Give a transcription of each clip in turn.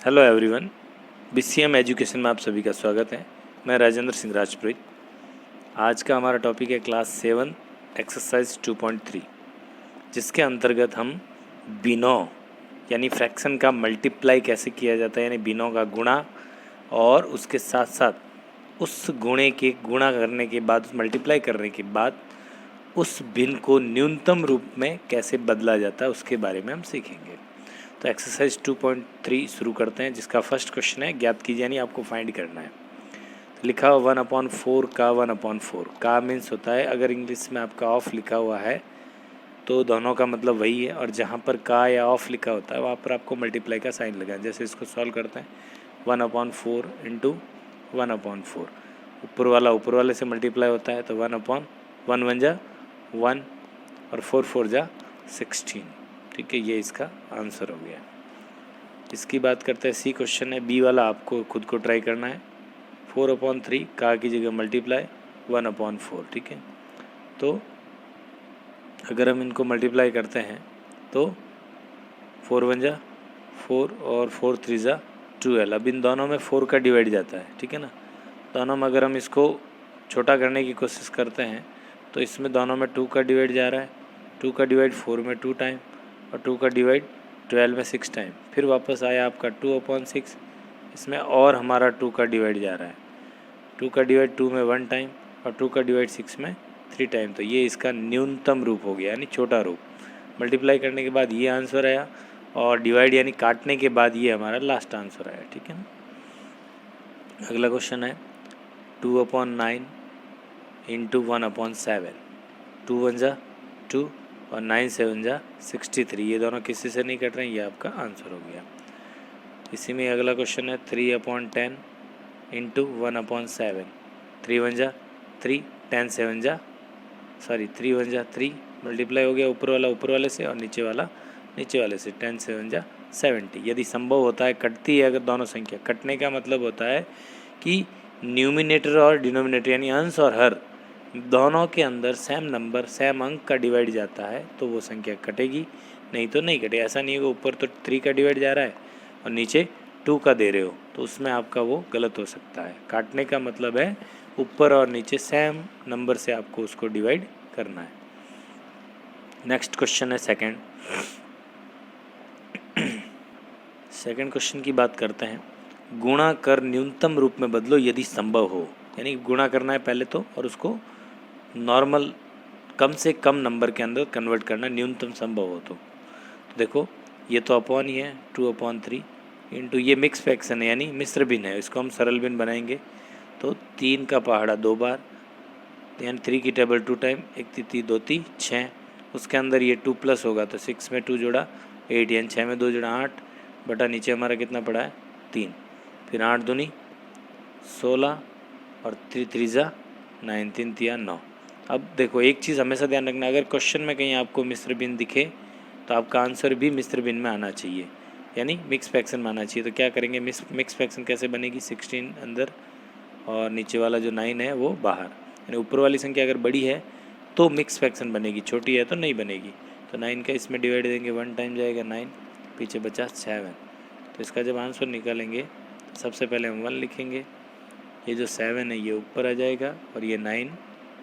Hello everyone, BCM education में आप सभी का स्वागत है। मैं राजेंद्र सिंह राजपुरी। आज का हमारा टॉपिक है क्लास 7 एक्सरसाइज 2.3, जिसके अंतर्गत हम बिनों यानी फ्रैक्शन का मल्टीप्लाई कैसे किया जाता है, यानी बिनों का गुणा और उसके साथ साथ उस गुणे के गुणा करने के बाद, उस मल्टीप्लाई करने के बाद उस भिन्न को न्यूनतम रूप में कैसे बदला जाता है, उसके बारे में हम सीखेंगे। तो एक्सरसाइज 2.3 शुरू करते हैं, जिसका फर्स्ट क्वेश्चन है ज्ञात कीजिए, यानी आपको फाइंड करना है। तो लिखा हुआ 1/4 का 1/4 का मीन्स होता है, अगर इंग्लिश में आपका ऑफ लिखा हुआ है तो दोनों का मतलब वही है, और जहाँ पर का या ऑफ लिखा होता है वहाँ पर आपको मल्टीप्लाई का साइन लगाएं। जैसे इसको सॉल्व करते हैं, 1/4 इंटू 1/4, ऊपर वाले से मल्टीप्लाई होता है तो 1/1 1 जा 1 और 4 4 जा 16। ठीक है, ये इसका आंसर हो गया। इसकी बात करते हैं, सी क्वेश्चन है, बी वाला आपको खुद को ट्राई करना है। 4/3 का की जगह मल्टीप्लाई 1/4। ठीक है, तो अगर हम इनको मल्टीप्लाई करते हैं तो 4 1 जा 4 और 4 3 जा 12। अब इन दोनों में 4 का डिवाइड जाता है। ठीक है ना, दोनों में अगर हम इसको छोटा करने की कोशिश करते हैं तो इसमें दोनों में 2 का डिवाइड जा रहा है, 2 का डिवाइड 4 में 2 टाइम और 2 का डिवाइड 12 में 6 टाइम, फिर वापस आया आपका 2/6, इसमें और हमारा 2 का डिवाइड जा रहा है, 2 का डिवाइड 2 में 1 टाइम और 2 का डिवाइड 6 में 3 टाइम। तो ये इसका न्यूनतम रूप हो गया, यानी छोटा रूप। मल्टीप्लाई करने के बाद ये आंसर आया और डिवाइड यानी काटने के बाद ये हमारा लास्ट आंसर आया। ठीक है ना, अगला क्वेश्चन है 2/9 इंटू 1/7। 2 1 जा 2 और 9 7 जा 63। ये दोनों किसी से नहीं कट रहे हैं, ये आपका आंसर हो गया। इसी में अगला क्वेश्चन है 3/10 इंटू 1/7। 3 1 जा 3, 10 7 जा 3 1 जा 3, मल्टीप्लाई हो गया ऊपर वाले से और नीचे वाले से, 10 7 जा 70। यदि संभव होता है, कटती है अगर दोनों संख्या, कटने का मतलब होता है कि न्यूमिनेटर और डिनोमिनेटर यानी अंश और हर दोनों के अंदर सेम नंबर सेम अंक का डिवाइड जाता है तो वो संख्या कटेगी, नहीं तो नहीं कटे। ऐसा नहीं है कि ऊपर तो 3 का डिवाइड जा रहा है और नीचे 2 का दे रहे हो, तो उसमें आपका वो गलत हो सकता है। काटने का मतलब है ऊपर और नीचे सेम नंबर से आपको उसको डिवाइड करना है। नेक्स्ट क्वेश्चन है सेकंड क्वेश्चन की बात करते हैं। गुणा कर न्यूनतम रूप में बदलो यदि संभव हो, यानी गुणा करना है पहले तो और उसको नॉर्मल कम से कम नंबर के अंदर कन्वर्ट करना, न्यूनतम संभव हो तो देखो ये तो अपॉन ही है 2/3 इंटू ये मिक्स फ्रैक्शन है यानी मिश्र भिन्न है, इसको हम सरल भिन्न बनाएंगे तो 3 का पहाड़ा 2 बार, यानी 3 की टेबल 2 टाइम, 1 3 2 3 6, उसके अंदर ये 2 प्लस होगा तो 6 में 2 जोड़ा 8, यानी 6 में 2 जोड़ा 8 बटा नीचे हमारा कितना पड़ा है 3, फिर 8 दूनी 16 और 3 3 जा 9, 3 3 9। अब देखो एक चीज़ हमेशा ध्यान रखना, अगर क्वेश्चन में कहीं आपको मिश्र भिन्न दिखे तो आपका आंसर भी मिश्र भिन्न में आना चाहिए, यानी मिक्स फ्रैक्शन में आना चाहिए। तो क्या करेंगे, मिक्स फ्रैक्शन कैसे बनेगी, 16 अंदर और नीचे वाला जो 9 है वो बाहर, यानी ऊपर वाली संख्या अगर बड़ी है तो मिक्स फ्रैक्शन बनेगी, छोटी है तो नहीं बनेगी। तो 9 का इसमें डिवाइड देंगे 1 टाइम जाएगा 9, पीछे बचा 7। तो इसका जब आंसर निकालेंगे सबसे पहले हम 1 लिखेंगे, ये जो 7 है ये ऊपर आ जाएगा और ये 9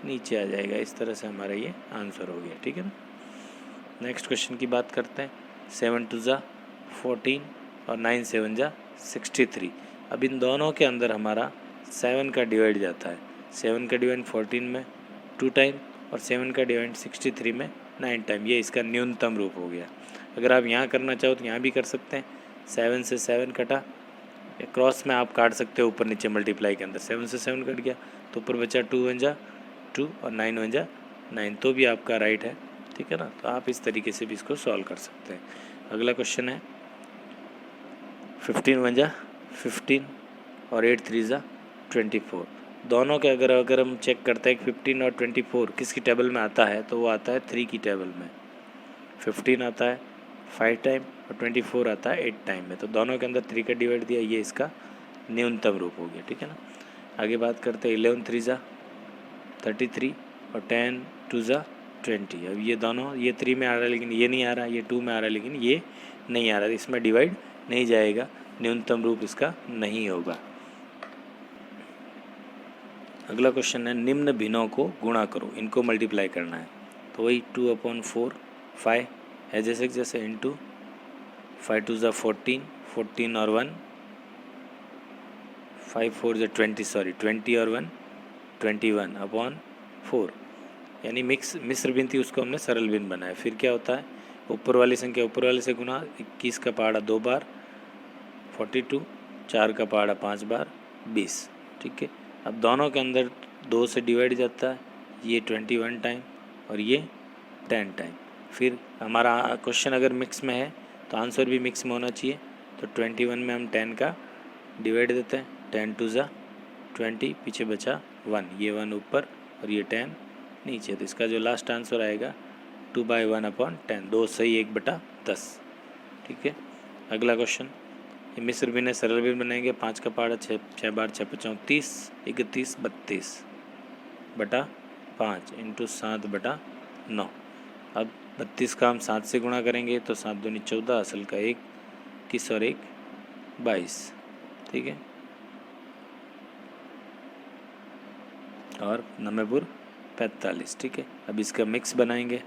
नीचे आ जाएगा। इस तरह से हमारा ये आंसर हो गया। ठीक है ना, नेक्स्ट क्वेश्चन की बात करते हैं। 7 2 जा 14 और 9 7 जा 63। अब इन दोनों के अंदर हमारा 7 का डिवाइड जाता है, 7 का डिवाइड 14 में 2 टाइम और 7 का डिवाइड 63 में 9 टाइम। ये इसका न्यूनतम रूप हो गया। अगर आप यहाँ करना चाहो तो यहाँ भी कर सकते हैं, 7 से 7 कटा, क्रॉस में आप काट सकते हो ऊपर नीचे मल्टीप्लाई के अंदर, 7 से 7 कट गया तो ऊपर बचा 2 1 जा 2 और 9 1 जा 9, तो भी आपका राइट है। ठीक है ना, तो आप इस तरीके से भी इसको सॉल्व कर सकते हैं। अगला क्वेश्चन है 15 1 जा 15 और 8 3 जा 24। दोनों के अगर हम चेक करते हैं कि 15 और 24 किसकी टेबल में आता है तो वो आता है 3 की टेबल में। 15 आता है 5 टाइम और 24 आता है 8 टाइम में, तो दोनों के अंदर 3 का डिवाइड दिया, ये इसका न्यूनतम रूप हो गया। ठीक है ना, आगे बात करते हैं 11 3 जा 33 और 10 2 जा 20। अब ये दोनों, ये 3 में आ रहा है लेकिन ये नहीं आ रहा, ये 2 में आ रहा है लेकिन ये नहीं आ रहा, इसमें डिवाइड नहीं जाएगा, न्यूनतम रूप इसका नहीं होगा। अगला क्वेश्चन है निम्न भिन्नों को गुणा करो, इनको मल्टीप्लाई करना है। तो वही 2/4 5 है जैसे इंटू 5 2 ज़ा 14 14 और 1 5 4 ज़ा 20 20 और 1 21/4, यानी मिश्र भिन्न थी उसको हमने सरल भिन्न बनाया। फिर क्या होता है, ऊपर वाली संख्या ऊपर वाले से गुना, 21 का पहाड़ा 2 बार 42, 4 का पहाड़ा 5 बार 20। ठीक है, अब दोनों के अंदर 2 से डिवाइड जाता है, ये 21 टाइम और ये 10 टाइम। फिर हमारा क्वेश्चन अगर मिक्स में है तो आंसर भी मिक्स में होना चाहिए। तो 21 में हम 10 का डिवाइड देते हैं, 10 2 ज़ा 20, पीछे बचा 1, ये 1 ऊपर और ये 10 नीचे। तो इसका जो लास्ट आंसर आएगा 2/1/10, 2 सही 1/10। ठीक है, अगला क्वेश्चन, ये मिश्र भिन्न सरल भिन्न बनाएंगे। 5 का पहाड़ा 6 बार 6 5 30, 31 32/5 इंटू 7/9। अब 32 का हम 7 से गुणा करेंगे तो 7 दूनी 14, असल का 1 21 और 1 22। ठीक है, और 9×4 45। ठीक है, अब इसका मिक्स बनाएंगे,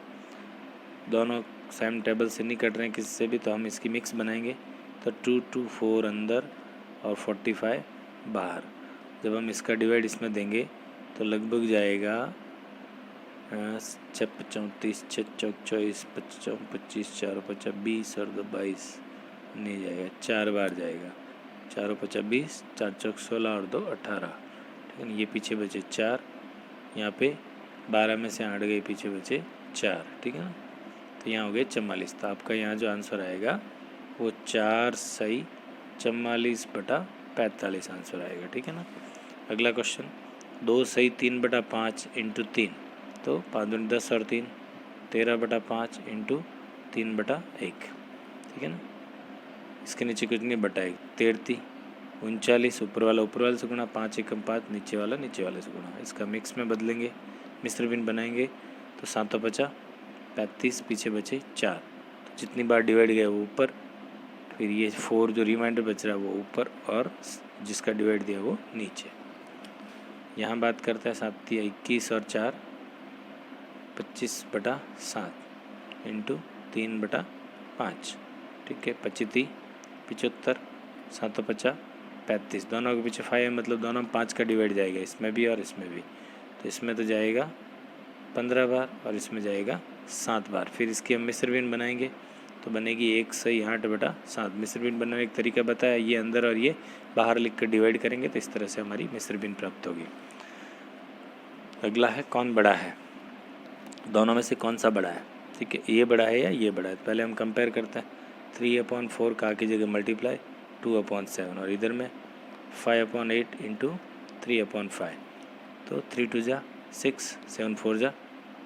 दोनों सेम टेबल से नहीं कट रहे हैं किसी से भी, तो हम इसकी मिक्स बनाएंगे। तो 2 2 4 अंदर और 45 बाहर। जब हम इसका डिवाइड इसमें देंगे तो लगभग जाएगा 6 35 6 चौक 24 5 25 4 5 20 और 2 22 नहीं जाएगा, 4 बार जाएगा, 4 5 20 4 चौक 16 और 2 18। ठीक है, ये पीछे बचे 4, यहाँ पे 12 में से 8 गए, पीछे बचे 4। ठीक है ना, तो यहाँ हो गए 44। तो आपका यहाँ जो आंसर आएगा वो 4 सही 44/45 आंसर आएगा। ठीक है ना, अगला क्वेश्चन, 2 सही 3/5 इंटू 3, तो 5 दूनी 10 और 3 13/5 इंटू 3/1। ठीक है ना, इसके नीचे कुछ नहीं, बटा 1 33 39, ऊपर वाले से गुणा, 5 1 5, नीचे वाले से गुणा। इसका मिक्स में बदलेंगे, मिश्र भिन्न बनाएंगे। तो 7 5 35, पीछे बचे 4, तो जितनी बार डिवाइड गया वो ऊपर, फिर ये 4 जो रिमाइंडर बच रहा है वो ऊपर, और जिसका डिवाइड दिया वो नीचे। यहाँ बात करते हैं 7 21 और 4 25/7 इंटू 3/5। ठीक है, 25 75, 7 5 35, दोनों के पीछे 5 है, मतलब दोनों में 5 का डिवाइड जाएगा, इसमें भी और इसमें भी। तो इसमें तो जाएगा 15 बार और इसमें जाएगा 7 बार। फिर इसकी हम मिश्र भिन्न बनाएंगे तो बनेगी 1 सही 8/7। मिश्र भिन्न बनाने का तरीका बताया, ये अंदर और ये बाहर लिख कर डिवाइड करेंगे, तो इस तरह से हमारी मिश्र भिन्न प्राप्त होगी। अगला है कौन बड़ा है, दोनों में से कौन सा बड़ा है। ठीक है, ये बड़ा है या ये बड़ा है, पहले हम कंपेयर करते हैं। 3/4 का की जगह मल्टीप्लाई 2/7, और इधर में 5/8 इंटू 3/5। तो 3 2 ज़ा 6 7 4 ज़ा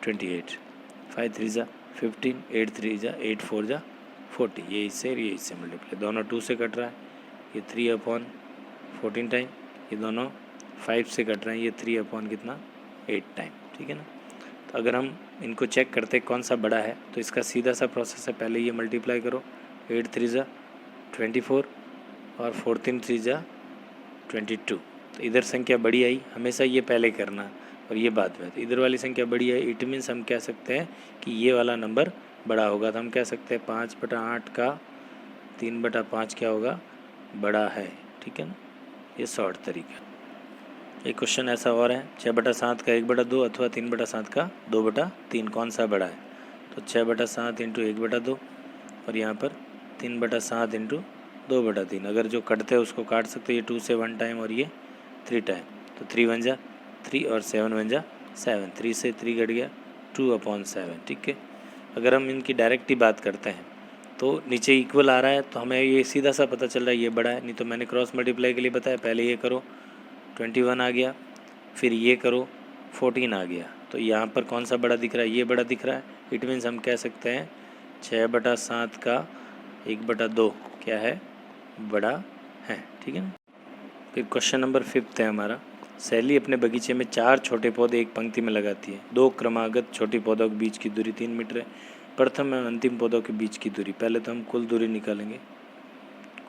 28, 5 3 ज़ा 15, 8 3 ज़ा 8 4 ज़ा 40। ये इससे मल्टीप्लाई, दोनों 2 से कट रहा है, ये 3/14 टाइम, ये दोनों 5 से कट रहे हैं, ये 3/8 टाइम। ठीक है ना, तो अगर हम इनको चेक करते हैं कौन सा बड़ा है, तो इसका सीधा सा प्रोसेस है, पहले ये मल्टीप्लाई करो, 8 3 ज़ा 24 और 14 3 ज़ा 22। तो इधर संख्या बड़ी आई, हमेशा ये पहले करना और ये बाद में। तो इधर वाली संख्या बड़ी आई, इट मीन्स हम कह सकते हैं कि ये वाला नंबर बड़ा होगा। तो हम कह सकते हैं 5/8 का 3/5 क्या होगा, बड़ा है। ठीक है ना, ये शॉर्ट तरीका। एक क्वेश्चन ऐसा और है, 6/7 का 1/2 अथवा 3/7 का 2/3, कौन सा बड़ा है। तो 6/7 इंटू 1/2 और यहाँ पर 3/7 इंटू 2/3। अगर जो कटते हैं उसको काट सकते हैं, ये 2 से 1 टाइम और ये 3 टाइम। तो 3 1 जा 3 और 7 1 जा 7, 3 से 3 कट गया 2/7। ठीक है, अगर हम इनकी डायरेक्ट ही बात करते हैं तो नीचे इक्वल आ रहा है, तो हमें ये सीधा सा पता चल रहा है ये बड़ा है। नहीं तो मैंने क्रॉस मल्टीप्लाई के लिए बताया, पहले ये करो 21 आ गया, फिर ये करो 14 आ गया। तो यहाँ पर कौन सा बड़ा दिख रहा है, ये बड़ा दिख रहा है। इट मीन्स हम कह सकते हैं 6/7 का 1/2 क्या है, बड़ा है। ठीक है ना, फिर क्वेश्चन नंबर 5 है हमारा। सैली अपने बगीचे में 4 छोटे पौधे एक पंक्ति में लगाती है। 2 क्रमागत छोटे पौधों के बीच की दूरी 3 मीटर है। प्रथम एवं अंतिम पौधों के बीच की दूरी, पहले तो हम कुल दूरी निकालेंगे।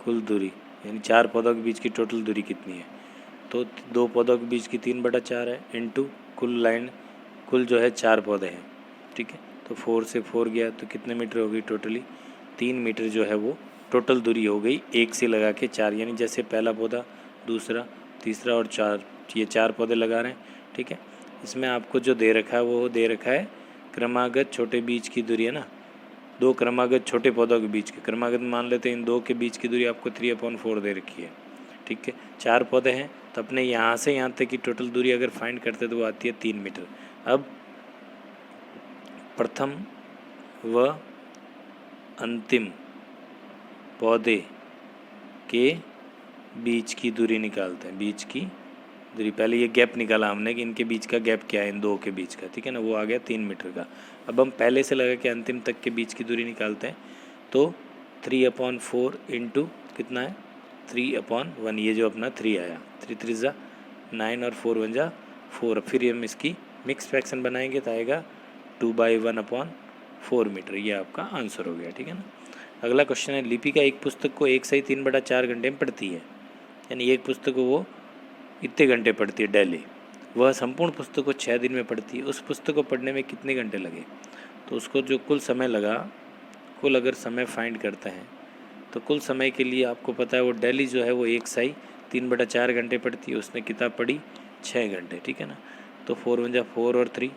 कुल दूरी यानी 4 पौधों के बीच की टोटल दूरी कितनी है, तो 2 पौधों के बीच की 3/4 है इनटू कुल जो है 4 पौधे हैं, ठीक है। तो 4 से 4 गया तो कितने मीटर हो गई, टोटली 3 मीटर जो है वो टोटल दूरी हो गई एक से लगा के 4, यानी जैसे पहला पौधा, दूसरा, तीसरा और 4, ये 4 पौधे लगा रहे हैं, ठीक है। इसमें आपको जो दे रखा है वो दे रखा है क्रमागत छोटे बीज की दूरी, है ना, 2 क्रमागत छोटे पौधों के बीच के क्रमागत मान लेते हैं, इन 2 के बीच की दूरी आपको 3/4 दे रखी है, ठीक है। 4 पौधे हैं तो अपने यहाँ से यहाँ तक की टोटल दूरी अगर फाइंड करते तो वो आती है 3 मीटर। अब प्रथम व अंतिम पौधे के बीच की दूरी निकालते हैं, बीच की दूरी, पहले ये गैप निकाला हमने कि इनके बीच का गैप क्या है, इन 2 के बीच का, ठीक है ना, वो आ गया 3 मीटर का। अब हम पहले से लगा के अंतिम तक के बीच की दूरी निकालते हैं, तो 3/4 इंटू कितना है 3/1, ये जो अपना 3 आया, 3 3 जा 9 और 4 1 जा 4। फिर हम इसकी मिक्स फ्रैक्शन बनाएंगे तो आएगा 2/1/4 मीटर, ये आपका आंसर हो गया, ठीक है ना। अगला क्वेश्चन है, लिपिका एक पुस्तक को 1 से 3/4 घंटे में पढ़ती है, यानी एक पुस्तक को वो इतने घंटे पढ़ती है डेली, वह संपूर्ण पुस्तक को 6 दिन में पढ़ती है, उस पुस्तक को पढ़ने में कितने घंटे लगे, तो उसको जो कुल समय लगा, कुल अगर समय फाइंड करते हैं तो कुल समय के लिए आपको पता है वो डेली जो है वो 1 से 3/4 घंटे पढ़ती है, उसने किताब पढ़ी 6 घंटे, ठीक है ना। तो 4 1 जा 4 और 3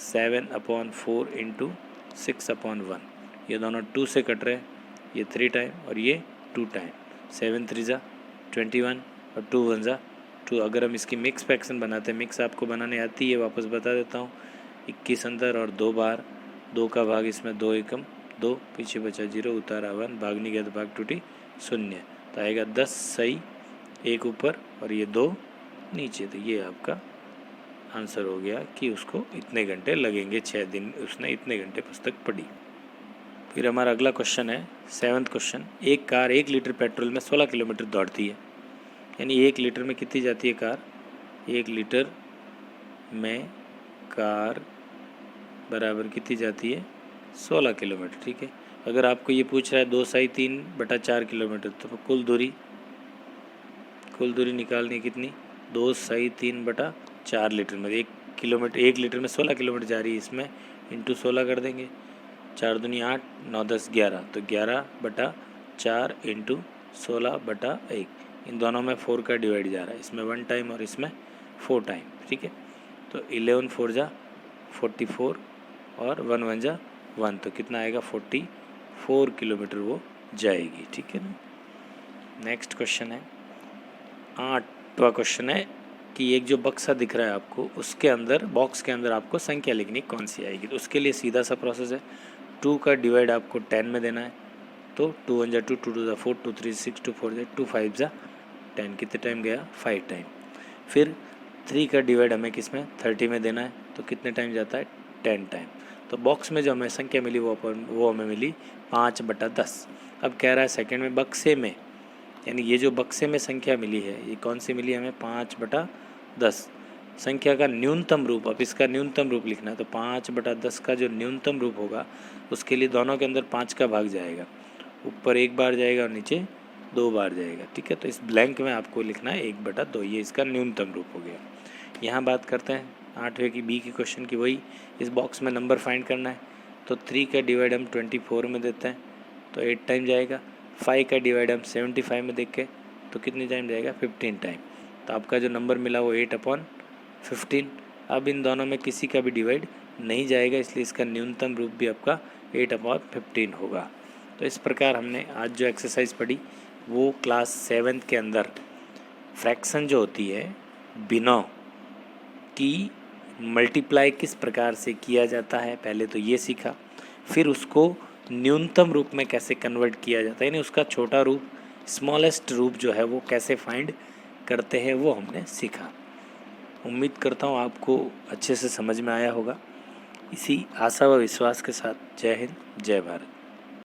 7/4 इंटू 6/1, ये दोनों 2 से कट रहे हैं, ये 3 टाइम और ये 2 टाइम, 7 3 जा 21 और 2 1 जा 2। अगर हम इसकी मिक्स फ्रैक्शन बनाते हैं, मिक्स आपको बनाने आती है, वापस बता देता हूँ, 21 अंदर और 2 बार, 2 का भाग इसमें 2 एकम 2, पीछे बचा 0, उतारा 1, भाग नहीं गया तो भाग टूटी 0, तो आएगा 10 सही, 1 ऊपर और ये 2 नीचे, तो ये आपका आंसर हो गया कि उसको इतने घंटे लगेंगे, 6 दिन उसने इतने घंटे पुस्तक पढ़ी। फिर हमारा अगला क्वेश्चन है 7वां क्वेश्चन, एक कार 1 लीटर पेट्रोल में 16 किलोमीटर दौड़ती है, यानी 1 लीटर में कितनी जाती है कार, 1 लीटर में कार बराबर कितनी जाती है 16 किलोमीटर, ठीक है। अगर आपको ये पूछ रहा है 2 से 3/4 किलोमीटर, तो कुल दूरी निकालनी है कितनी, 2 से 3/4 लीटर में 1 लीटर में 16 किलोमीटर जा रही है, इसमें इंटू 16 कर देंगे, 4 दूनी 8, 9 10 11, तो 11/4 इंटू 16/1, इन दोनों में 4 का डिवाइड जा रहा है, इसमें 1 टाइम और इसमें 4 टाइम, ठीक है। तो 11 4 जा 44 और 1 1 जा 1, तो कितना आएगा 44 किलोमीटर वो जाएगी, ठीक है ना। नेक्स्ट क्वेश्चन है 8वां क्वेश्चन है कि एक जो बक्सा दिख रहा है आपको, उसके अंदर बॉक्स के अंदर आपको संख्या लिखनी कौन सी आएगी, तो उसके लिए सीधा सा प्रोसेस है, 2 का डिवाइड आपको 10 में देना है, तो 2 1 जा 2, 2 2 जा 4, 2 3 6, 2 4 जा 2, 5 जा 10, कितने टाइम गया 5 टाइम। फिर 3 का डिवाइड हमें किस में 30 में देना है, तो कितने टाइम जाता है 10 टाइम। तो बॉक्स में जो हमें संख्या मिली वो हमें मिली 5/10। अब कह रहा है सेकंड में बक्से में, यानी ये जो बक्से में संख्या मिली है ये कौन सी मिली हमें 5/10, संख्या का न्यूनतम रूप, अब इसका न्यूनतम रूप लिखना है, तो 5/10 का जो न्यूनतम रूप होगा उसके लिए दोनों के अंदर 5 का भाग जाएगा, ऊपर 1 बार जाएगा और नीचे 2 बार जाएगा, ठीक है। तो इस ब्लैंक में आपको लिखना है 1/2, ये इसका न्यूनतम रूप हो गया। यहाँ बात करते हैं 8वें की बी की क्वेश्चन की, वही इस बॉक्स में नंबर फाइंड करना है, तो 3 का डिवाइड हम 24 में देते हैं तो 8 टाइम जाएगा, 5 का डिवाइड हम 75 में देख के तो कितनी टाइम जाएगा 15 टाइम, तो आपका जो नंबर मिला वो 8/15। अब इन दोनों में किसी का भी डिवाइड नहीं जाएगा, इसलिए इसका न्यूनतम रूप भी आपका 8/15 होगा। तो इस प्रकार हमने आज जो एक्सरसाइज पढ़ी वो क्लास 7 के अंदर फ्रैक्शन जो होती है बिनों की मल्टीप्लाई किस प्रकार से किया जाता है, पहले तो ये सीखा, फिर उसको न्यूनतम रूप में कैसे कन्वर्ट किया जाता है, यानी उसका छोटा रूप स्मॉलेस्ट रूप जो है वो कैसे फाइंड करते हैं वो हमने सीखा। उम्मीद करता हूँ आपको अच्छे से समझ में आया होगा। इसी आशा व विश्वास के साथ जय हिंद, जय भारत।